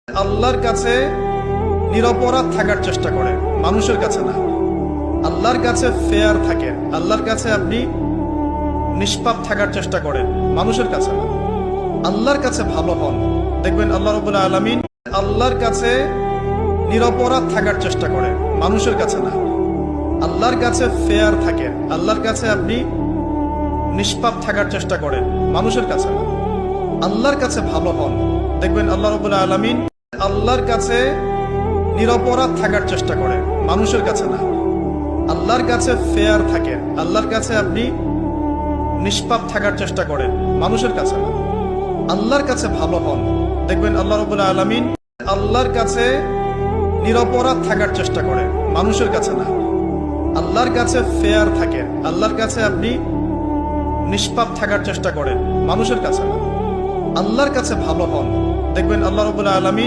আল্লাহর কাছে নিরপরাধ থাকার চেষ্টা করে, মানুষের কাছে না। আল্লাহর কাছে ফেয়ার থাকে, আল্লাহর কাছে আপনি নিষ্পাপ থাকার চেষ্টা করেন, মানুষের কাছে না। আল্লাহর কাছে ভালো হন, দেখবেন আল্লাহ রাব্বুল আলামিন আল্লাহর কাছে নিরপরাধ থাকার চেষ্টা করে, মানুষের কাছে না। আল্লাহর কাছে ফেয়ার থাকে, আল্লাহর কাছে আপনি নিষ্পাপ থাকার চেষ্টা করেন, মানুষের কাছে না। আল্লাহর কাছে ভালো হন, দেখবেন আল্লাহ রাব্বুল আলামিন আল্লাহর কাছে নিরপরাধ থাকার চেষ্টা করে, মানুষের কাছে না। আল্লাহর কাছে ফেয়ার থাকে, আল্লাহর কাছে আপনি নিষ্পাপ থাকার চেষ্টা করেন, মানুষের কাছে না। আল্লাহর কাছে ভালো হন, দেখবেন আল্লাহ রাব্বুল আলামিন আল্লাহর কাছে নিরপরাধ থাকার চেষ্টা করে, মানুষের কাছে না। আল্লাহর কাছে ফেয়ার থাকে, আল্লাহর কাছে আপনি নিষ্পাপ থাকার চেষ্টা করেন, মানুষের কাছে না। আল্লাহর কাছে ভালো হন, দেখবেন আল্লাহ রাব্বুল আলামিন